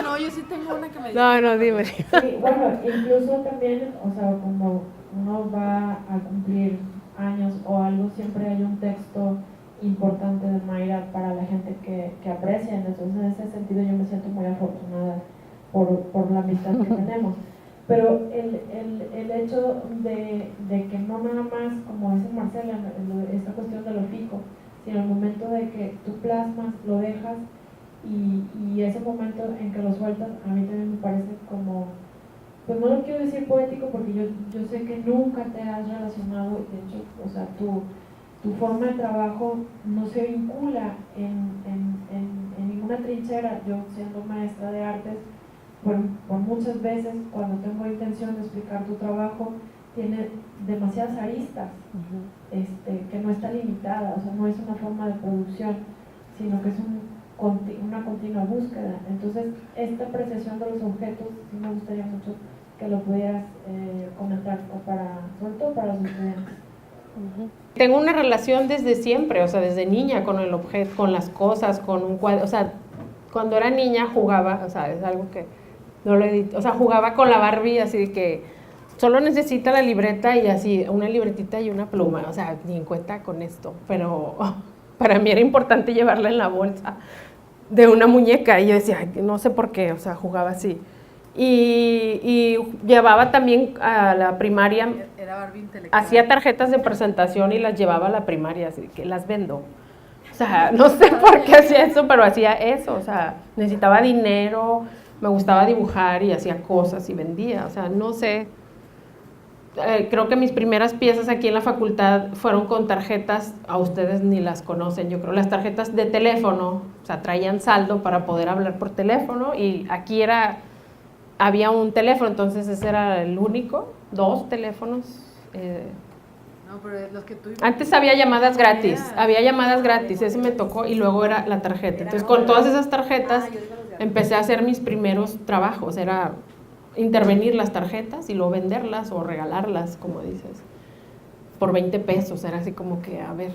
No, yo sí tengo una que me No, dime. sí, bueno, incluso también, o sea, como uno va a cumplir años o algo, siempre hay un texto importante de Mayra para la gente que aprecia. Entonces, en ese sentido, yo me siento muy afortunada por la amistad que tenemos. Pero el hecho de que no nada más, como dice Marcela, esta cuestión de lo fijo, sino el momento de que tú plasmas, lo dejas y ese momento en que lo sueltas, a mí también me parece como, pues no lo quiero decir poético porque yo sé que nunca te has relacionado, de hecho, o sea, tu forma de trabajo no se vincula en ninguna trinchera. Yo, siendo maestra de artes, por muchas veces cuando tengo intención de explicar tu trabajo, tiene demasiadas aristas, que no está limitada, o sea, no es una forma de producción, sino que es una continua búsqueda. Entonces, esta apreciación de los objetos, sí me gustaría mucho que lo pudieras comentar, sobre todo para los estudiantes. Tengo una relación desde siempre, o sea, desde niña con el objeto, con las cosas, con un cuadro, o sea, cuando era niña jugaba, o sea, es algo que no lo he dicho, o sea, jugaba con la Barbie así de que solo necesita la libreta y así, una libretita y una pluma, o sea, ni en cuenta con esto, pero para mí era importante llevarla en la bolsa de una muñeca y yo decía, no sé por qué, o sea, jugaba así. Y llevaba también a la primaria, Era Barbie intelectual. hacía tarjetas de presentación y las llevaba a la primaria, así que las vendo. O sea, no sé por qué hacía eso, pero hacía eso, o sea, necesitaba dinero, me gustaba dibujar y hacía cosas y vendía, o sea, no sé. Creo que mis primeras piezas aquí en la facultad fueron con tarjetas, a ustedes ni las conocen, yo creo, las tarjetas de teléfono, o sea, traían saldo para poder hablar por teléfono y aquí había un teléfono, entonces ese era el único, 2 teléfonos. No, pero los que tú... Antes había llamadas gratis, ese me tocó y luego era la tarjeta. Entonces con todas esas tarjetas empecé a hacer mis primeros trabajos, era intervenir las tarjetas y luego venderlas o regalarlas, como dices, por 20 pesos, era así como que, a ver.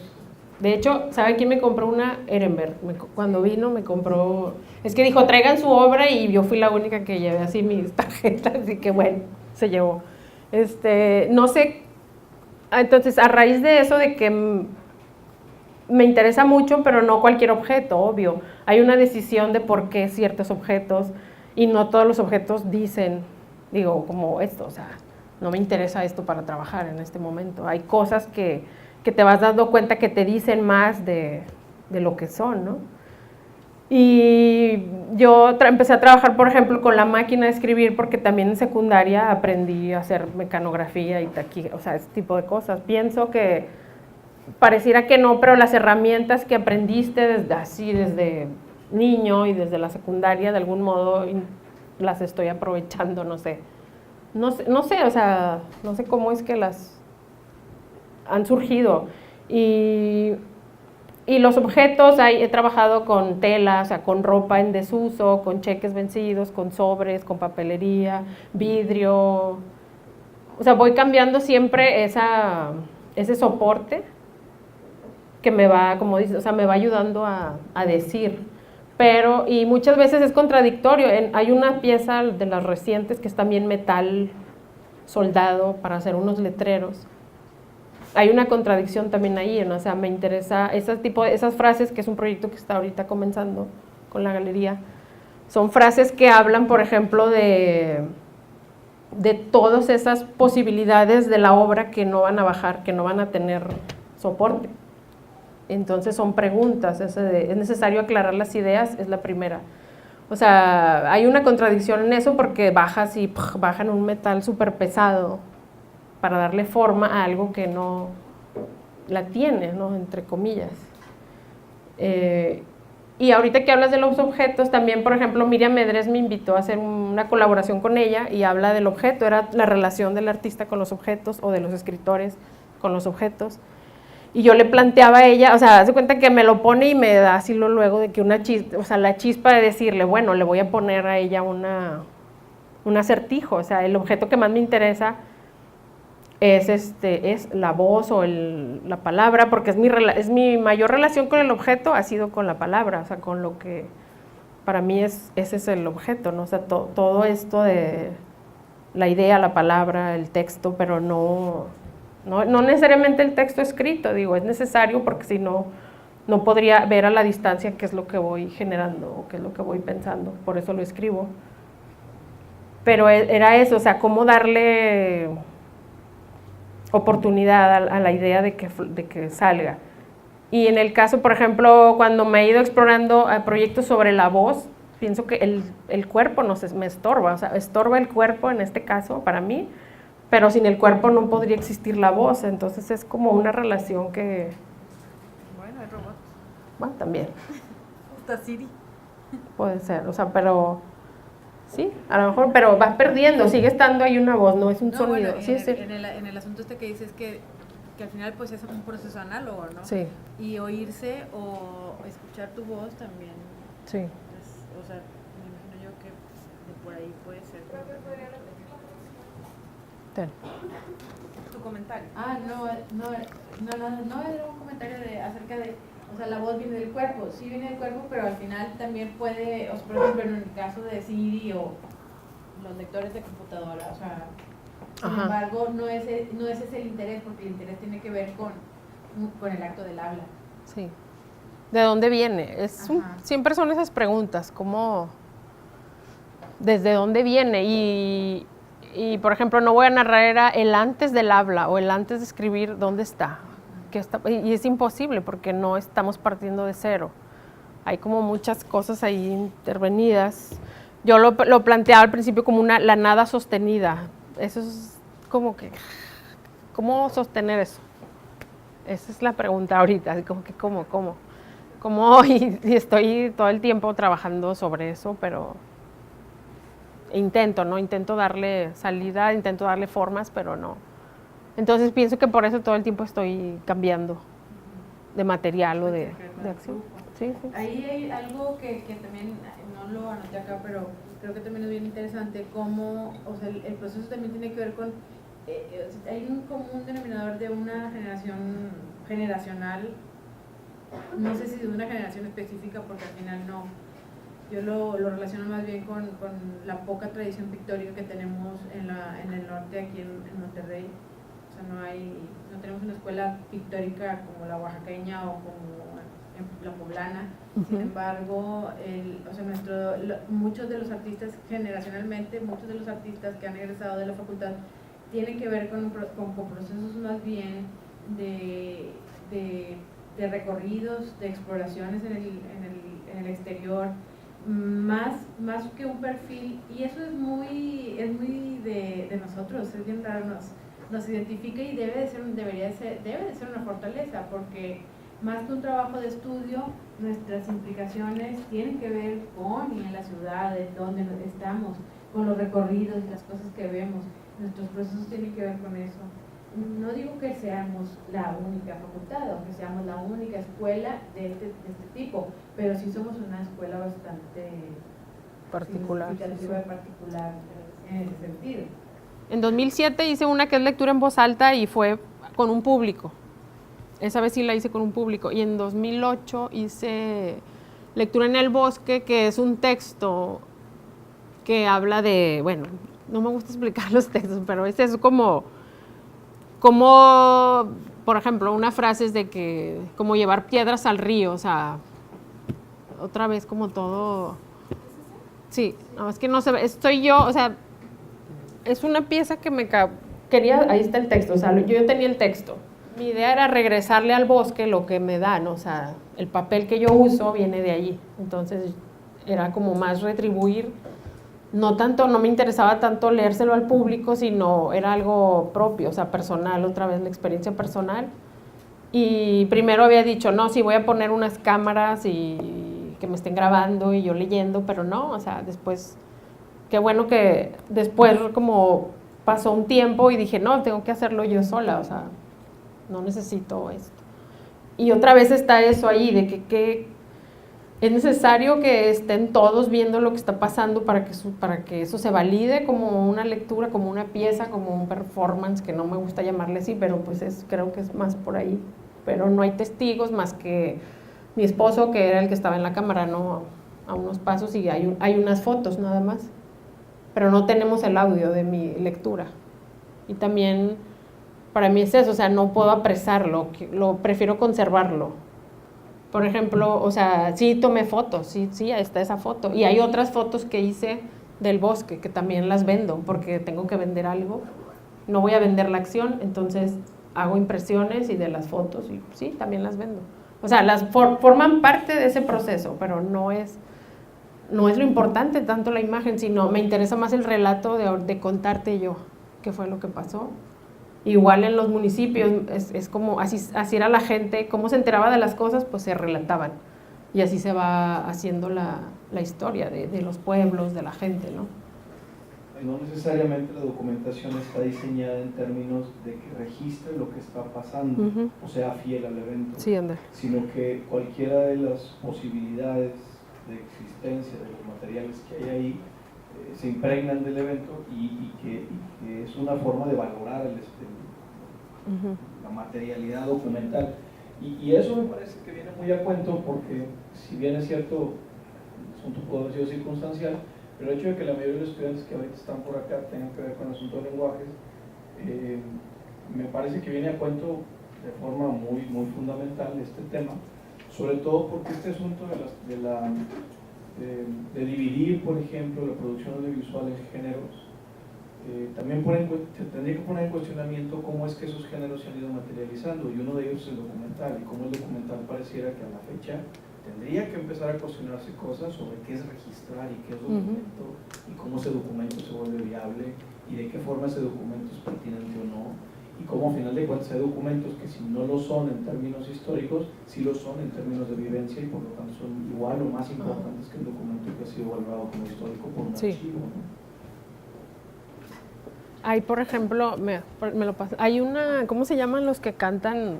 De hecho, ¿sabe quién me compró una? Ehrenberg. Cuando vino me compró, es que dijo, traigan su obra y yo fui la única que llevé así mis tarjetas, así que bueno, se llevó. No sé, entonces a raíz de eso de que me interesa mucho, pero no cualquier objeto, obvio. Hay una decisión de por qué ciertos objetos y no todos los objetos dicen, digo, como esto, o sea, no me interesa esto para trabajar en este momento. Hay cosas que te vas dando cuenta que te dicen más de lo que son, ¿no? Y yo empecé a trabajar, por ejemplo, con la máquina de escribir porque también en secundaria aprendí a hacer mecanografía y o sea, ese tipo de cosas. Pienso que pareciera que no, pero las herramientas que aprendiste desde niño y desde la secundaria, de algún modo las estoy aprovechando, no sé, o sea, no sé cómo es que las han surgido. Y los objetos, he trabajado con tela, o sea, con ropa en desuso, con cheques vencidos, con sobres, con papelería, vidrio, o sea, voy cambiando siempre ese soporte que me va, como dices, o sea, me va ayudando a decir. Pero, y muchas veces es contradictorio. Hay una pieza de las recientes que es también metal soldado para hacer unos letreros. Hay una contradicción también ahí, ¿no? O sea, me interesa esas frases, que es un proyecto que está ahorita comenzando con la galería. Son frases que hablan, por ejemplo, de todas esas posibilidades de la obra que no van a bajar, que no van a tener soporte. Entonces son preguntas, es necesario aclarar las ideas, es la primera. O sea, hay una contradicción en eso porque bajas y bajan un metal súper pesado para darle forma a algo que no la tiene, ¿no? Entre comillas. Y ahorita que hablas de los objetos, también, por ejemplo, Miriam Medrés me invitó a hacer una colaboración con ella y habla del objeto, era la relación del artista con los objetos o de los escritores con los objetos. Y yo le planteaba a ella, o sea, hace cuenta que me lo pone y me da así luego de que o sea, la chispa de decirle, bueno, le voy a poner a ella un acertijo, o sea, el objeto que más me interesa es la voz o la palabra, porque es mi mayor relación con el objeto ha sido con la palabra, o sea, con lo que para mí ese es el objeto, ¿no? O sea, todo esto de la idea, la palabra, el texto, pero no necesariamente el texto escrito, digo, es necesario porque si no, no podría ver a la distancia qué es lo que voy generando o qué es lo que voy pensando, por eso lo escribo. Pero era eso, o sea, cómo darle oportunidad a la idea de que salga. Y en el caso, por ejemplo, cuando me he ido explorando proyectos sobre la voz, pienso que el cuerpo me estorba, o sea, estorba el cuerpo en este caso para mí, pero sin el cuerpo no podría existir la voz, entonces es como una relación que Bueno, hay robots. Bueno, también Está Siri. puede ser, o sea, pero sí, a lo mejor, pero va perdiendo, sigue estando ahí una voz, no es un No, sonido. bueno, Sí, sí. en el asunto este que dices que al final pues es un proceso análogo, ¿no? Sí, Y oírse o escuchar tu voz también, sí. o sea, me imagino yo que de por ahí puede ser. Ten. Tu comentario. No era un comentario acerca de, o sea, la voz viene del cuerpo, sí viene del cuerpo, pero al final también puede, o sea, por ejemplo, en el caso de Siri o los lectores de computadora, o sea, sin Ajá. embargo, no es ese el interés, porque el interés tiene que ver con el acto del habla. Sí. ¿De dónde viene? Ajá. Siempre son esas preguntas, ¿cómo? ¿Desde dónde viene? Y, por ejemplo, no voy a narrar el antes del habla o el antes de escribir, ¿dónde está? Y es imposible porque no estamos partiendo de cero. Hay como muchas cosas ahí intervenidas. Yo lo planteaba al principio como la nada sostenida. Eso es como que, ¿cómo sostener eso? Esa es la pregunta ahorita, así como que ¿cómo? Y estoy todo el tiempo trabajando sobre eso, pero intento darle salida, intento darle formas, pero no. Entonces pienso que por eso todo el tiempo estoy cambiando de material o de acción. Sí. Ahí hay algo que también, no lo anoté acá, pero creo que también es bien interesante, cómo, o sea, el proceso también tiene que ver con, hay un común denominador de una generación generacional, no sé si de una generación específica, porque al final no. Yo lo relaciono más bien con la poca tradición pictórica que tenemos en el norte, aquí en Monterrey. O sea, no tenemos una escuela pictórica como la oaxaqueña o como la poblana. Sin embargo, muchos de los artistas, generacionalmente, muchos de los artistas que han egresado de la facultad tienen que ver con procesos más bien de recorridos, de exploraciones en el exterior, más que un perfil, y eso es muy de nosotros, es bien raro, nos identifica y debe de ser una fortaleza, porque más que un trabajo de estudio, nuestras implicaciones tienen que ver con y en la ciudad, en donde estamos, con los recorridos, las cosas que vemos, nuestros procesos tienen que ver con eso. No digo que seamos la única facultad o que seamos la única escuela de este tipo, pero sí somos una escuela bastante Particular. significativa y particular en ese sentido. En 2007 hice una que es lectura en voz alta y fue con un público. Esa vez sí la hice con un público. Y en 2008 hice lectura en el bosque, que es un texto que habla de, bueno, no me gusta explicar los textos, pero es como, por ejemplo, una frase es de que, como llevar piedras al río, o sea, otra vez como todo, sí, no, es que no se ve, estoy yo, o sea, es una pieza que quería, ahí está el texto, o sea, yo tenía el texto. Mi idea era regresarle al bosque lo que me dan, o sea, el papel que yo uso viene de allí, entonces era como más retribuir, no me interesaba tanto leérselo al público, sino era algo propio, o sea, personal, otra vez la experiencia personal. Y primero había dicho, no, sí voy a poner unas cámaras y que me estén grabando y yo leyendo, pero no, o sea, después, qué bueno que después como pasó un tiempo y dije, no, tengo que hacerlo yo sola, o sea, no necesito esto. Y otra vez está eso ahí, de que es necesario que estén todos viendo lo que está pasando para que eso se valide como una lectura, como una pieza, como un performance, que no me gusta llamarle así, pero pues creo que es más por ahí. Pero no hay testigos más que mi esposo, que era el que estaba en la cámara, ¿no? A unos pasos, y hay unas fotos nada más. Pero no tenemos el audio de mi lectura. Y también para mí es eso, o sea, no puedo apresarlo, prefiero conservarlo. Por ejemplo, o sea, sí tomé fotos, sí, ahí está esa foto. Y hay otras fotos que hice del bosque, que también las vendo, porque tengo que vender algo. No voy a vender la acción, entonces hago impresiones y de las fotos, y sí, también las vendo. O sea, forman parte de ese proceso, pero no es lo importante tanto la imagen, sino me interesa más el relato de contarte yo qué fue lo que pasó. Igual en los municipios, es como, así era la gente, cómo se enteraba de las cosas, pues se relataban. Y así se va haciendo la historia de los pueblos, de la gente, ¿no? No necesariamente la documentación está diseñada en términos de que registre lo que está pasando, o sea, fiel al evento, Sí, anda. sino que cualquiera de las posibilidades de existencia de los materiales que hay ahí se impregnan del evento y que es una forma de valorar la materialidad documental. Y eso me parece que viene muy a cuento porque, si bien es cierto, el asunto puede haber sido circunstancial, pero el hecho de que la mayoría de los estudiantes que ahorita están por acá tengan que ver con el asunto de lenguajes, me parece que viene a cuento de forma muy fundamental este tema, sobre todo porque este asunto de dividir, por ejemplo, la producción audiovisual en géneros, también se tendría que poner en cuestionamiento cómo es que esos géneros se han ido materializando, y uno de ellos es el documental, y cómo el documental pareciera que a la fecha tendría que empezar a cuestionarse cosas sobre qué es registrar y qué es documento, y cómo ese documento se vuelve viable, y de qué forma ese documento es pertinente o no, y cómo, al final de cuentas, hay documentos que, si no lo son en términos históricos, sí lo son en términos de vivencia, y por lo tanto son igual o más importantes que el documento que ha sido valorado como histórico por un archivo, ¿no? Hay, por ejemplo, me lo paso, hay una, ¿cómo se llaman los que cantan?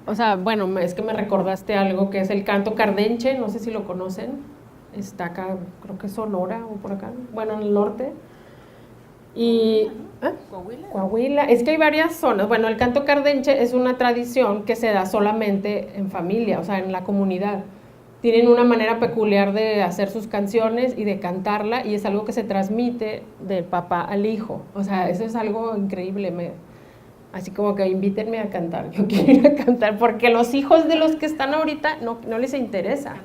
O sea, bueno, es que me recordaste algo que es el canto cardenche, no sé si lo conocen, está acá, creo que es Sonora o por acá, bueno, en el norte. Y Coahuila, es que hay varias zonas. Bueno, el canto cardenche es una tradición que se da solamente en familia, o sea, en la comunidad. Tienen una manera peculiar de hacer sus canciones y de cantarla, y es algo que se transmite del papá al hijo. O sea, eso es algo increíble. Así como que invítenme a cantar, yo quiero ir a cantar, porque los hijos de los que están ahorita no les interesa.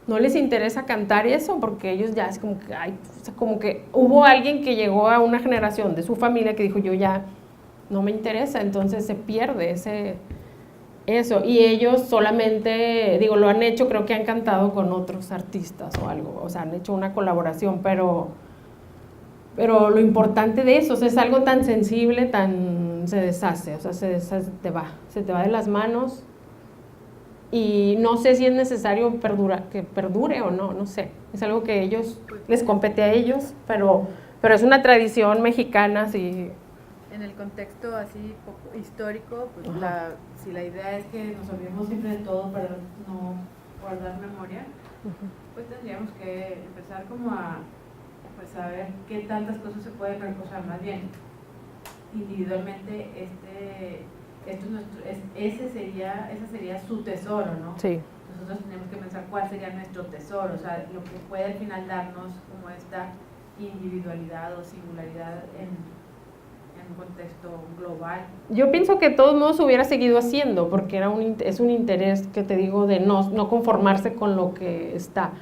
No les interesa cantar eso, porque ellos ya es como que, o sea, como que hubo alguien que llegó a una generación de su familia que dijo, yo ya no me interesa, entonces se pierde eso, y ellos solamente, digo, lo han hecho, creo que han cantado con otros artistas o algo, o sea, han hecho una colaboración, pero lo importante de eso, o sea, es algo tan sensible, se deshace, o sea, se te va de las manos, y no sé si es necesario que perdure o no sé, es algo que les compete a ellos, pero es una tradición mexicana, sí. En el contexto así poco histórico, pues si la idea es que nos olvidemos siempre de todo para no guardar memoria, pues tendríamos que empezar como a ver qué tantas cosas se pueden recosar, más bien individualmente esa sería su tesoro, ¿no? Sí. Nosotros tenemos que pensar cuál sería nuestro tesoro, o sea, lo que puede al final darnos como esta individualidad o singularidad en un contexto global. Yo pienso que de todos modos hubiera seguido haciendo, porque es un interés que te digo de no conformarse con lo que está.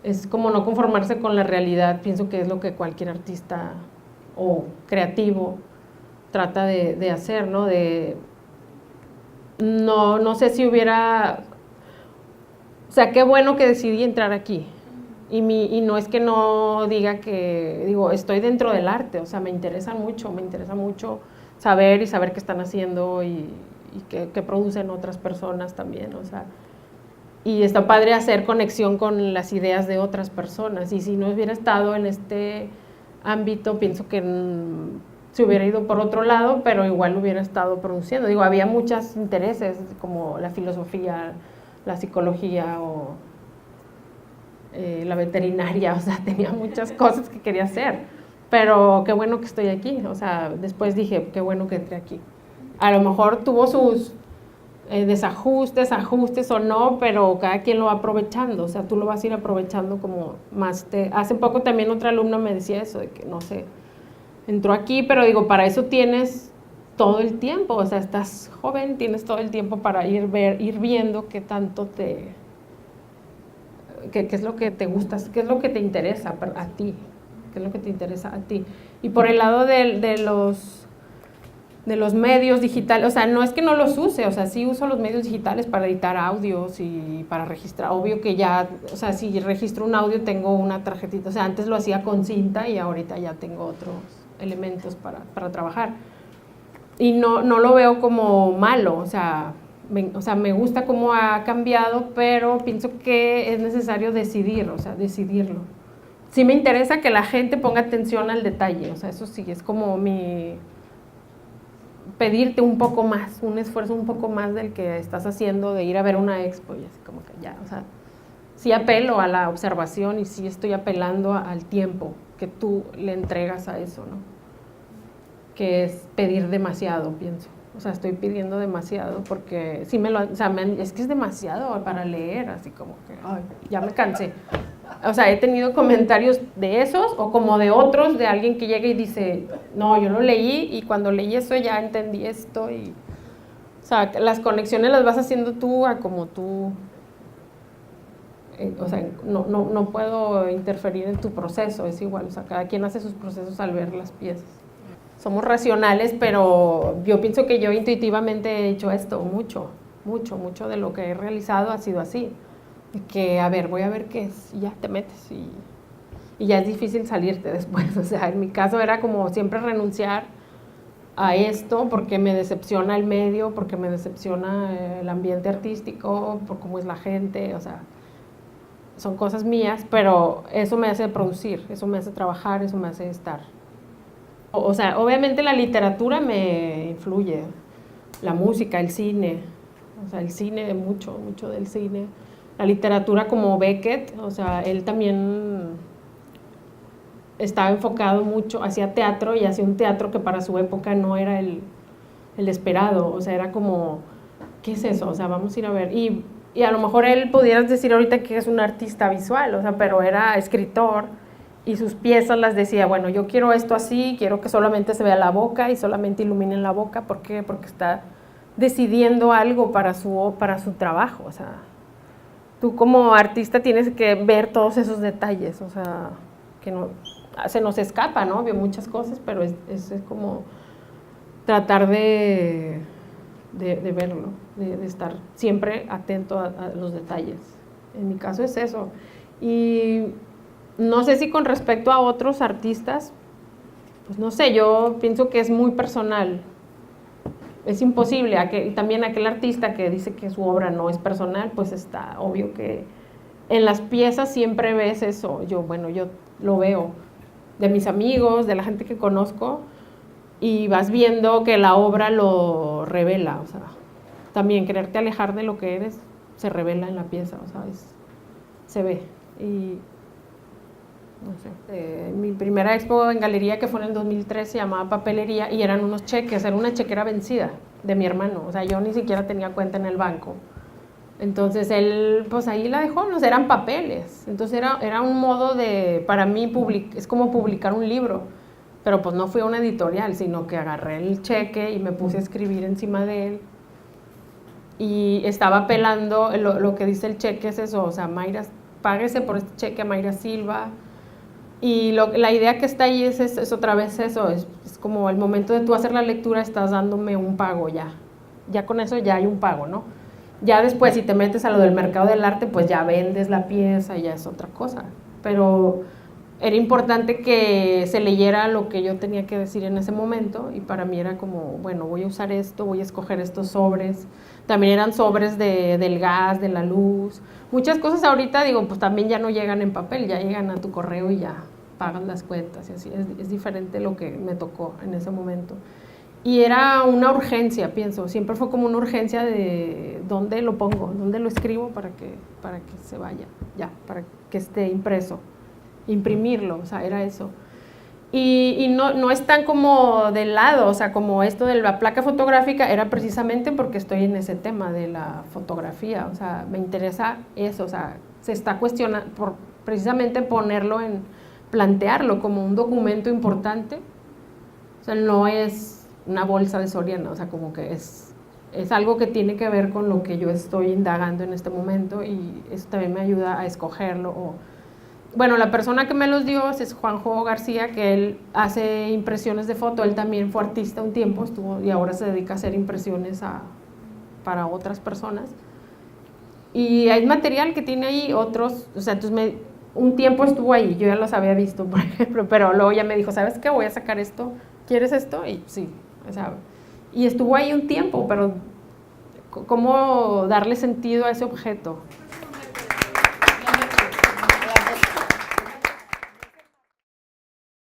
Es como no conformarse con la realidad, pienso que es lo que cualquier artista o creativo trata de hacer, ¿no? No sé si hubiera, o sea, qué bueno que decidí entrar aquí. Y no es que no diga que, digo, estoy dentro del arte, o sea, me interesa mucho saber qué están haciendo y qué producen otras personas también, o sea, y está padre hacer conexión con las ideas de otras personas, y si no hubiera estado en este ámbito, pienso que se hubiera ido por otro lado, pero igual hubiera estado produciendo, digo, había muchos intereses, como la filosofía, la psicología o la veterinaria, o sea, tenía muchas cosas que quería hacer, pero qué bueno que estoy aquí, o sea, después dije, qué bueno que entré aquí. A lo mejor tuvo sus ajustes o no, pero cada quien lo va aprovechando, o sea, tú lo vas a ir aprovechando como más hace poco también otra alumna me decía eso, de que no sé, entró aquí, pero digo, para eso tienes todo el tiempo, o sea, estás joven, tienes todo el tiempo para ir viendo qué tanto qué es lo que te gusta, qué es lo que te interesa a ti, qué es lo que te interesa a ti. Y por el lado de los medios digitales, o sea, no es que no los use, o sea, sí uso los medios digitales para editar audios y para registrar, obvio que ya, o sea, si registro un audio tengo una tarjetita, o sea, antes lo hacía con cinta y ahorita ya tengo otros elementos para trabajar, y no lo veo como malo, o sea, me gusta cómo ha cambiado, pero pienso que es necesario decidirlo. Sí me interesa que la gente ponga atención al detalle, o sea, eso sí, es como pedirte un poco más, un esfuerzo un poco más del que estás haciendo de ir a ver una expo y así como que ya, o sea, sí apelo a la observación y sí estoy apelando al tiempo que tú le entregas a eso, ¿no? Que es pedir demasiado, pienso. O sea, estoy pidiendo demasiado porque sí es que es demasiado para leer, así como que, ay, ya me cansé. O sea, he tenido comentarios de esos o como de otros, de alguien que llega y dice, no, yo lo leí y cuando leí eso ya entendí esto. O sea, las conexiones las vas haciendo tú a como tú. O sea, no puedo interferir en tu proceso, es igual. O sea, cada quien hace sus procesos al ver las piezas. Somos racionales, pero yo pienso que yo intuitivamente he hecho esto, mucho de lo que he realizado ha sido así. Que, a ver, voy a ver qué es, y ya te metes, y ya es difícil salirte después. O sea, en mi caso era como siempre renunciar a esto porque me decepciona el medio, porque me decepciona el ambiente artístico, por cómo es la gente, o sea, son cosas mías, pero eso me hace producir, eso me hace trabajar, eso me hace estar. O sea, obviamente la literatura me influye, la música, el cine, o sea, el cine, mucho del cine. La literatura como Beckett, o sea, él también estaba enfocado mucho, hacía teatro y hacía un teatro que para su época no era el esperado, o sea, era como, ¿qué es eso? O sea, vamos a ir a ver. Y a lo mejor él pudieras decir ahorita que es un artista visual, o sea, pero era escritor y sus piezas las decía, bueno, yo quiero esto así, quiero que solamente se vea la boca y solamente iluminen la boca. ¿Por qué? Porque está decidiendo algo para su trabajo, o sea, tú como artista tienes que ver todos esos detalles, o sea, que no, se nos escapa, ¿no? Veo muchas cosas, pero es como tratar de verlo, de estar siempre atento a los detalles. En mi caso es eso. Y no sé si con respecto a otros artistas, pues no sé, yo pienso que es muy personal. Es imposible, también aquel artista que dice que su obra no es personal, pues está obvio que en las piezas siempre ves eso. Yo lo veo de mis amigos, de la gente que conozco, y vas viendo que la obra lo revela, o sea, también quererte alejar de lo que eres se revela en la pieza, o sea, se ve. Y no sé, mi primera expo en galería, que fue en el 2003, se llamaba Papelería y eran unos cheques, era una chequera vencida de mi hermano, o sea, yo ni siquiera tenía cuenta en el banco. Entonces él, pues ahí la dejó, no sé, eran papeles. Entonces era un modo para mí, es como publicar un libro, pero pues no fui a una editorial, sino que agarré el cheque y me puse a escribir encima de él. Y estaba apelando, lo que dice el cheque es eso, o sea, Mayra, páguese por este cheque a Mayra Silva. Y la idea que está ahí es otra vez eso, es como al momento de tú hacer la lectura estás dándome un pago ya con eso ya hay un pago, ¿no? Ya después si te metes a lo del mercado del arte, pues ya vendes la pieza, ya es otra cosa, pero era importante que se leyera lo que yo tenía que decir en ese momento y para mí era como, bueno, voy a usar esto, voy a escoger estos sobres, también eran sobres del gas, de la luz, muchas cosas ahorita digo, pues también ya no llegan en papel, ya llegan a tu correo y ya pagas las cuentas y así, es diferente lo que me tocó en ese momento. Y era una urgencia, pienso, siempre fue como una urgencia de dónde lo pongo, dónde lo escribo para que se vaya, ya, para que esté impreso, imprimirlo, o sea, era eso. Y no es tan como del lado, o sea, como esto de la placa fotográfica, era precisamente porque estoy en ese tema de la fotografía, o sea, me interesa eso, o sea, se está cuestionando, por precisamente plantearlo como un documento importante, o sea, no es una bolsa de Soriana, o sea, como que es algo que tiene que ver con lo que yo estoy indagando en este momento y eso también me ayuda a escogerlo. Bueno, la persona que me los dio es Juanjo García, que él hace impresiones de foto, él también fue artista un tiempo, y ahora se dedica a hacer impresiones para otras personas. Y hay material que tiene ahí otros, o sea, entonces un tiempo estuvo ahí, yo ya los había visto, por ejemplo, pero luego ya me dijo, ¿sabes qué? Voy a sacar esto, ¿quieres esto? Y sí, o sea, y estuvo ahí un tiempo, pero ¿cómo darle sentido a ese objeto?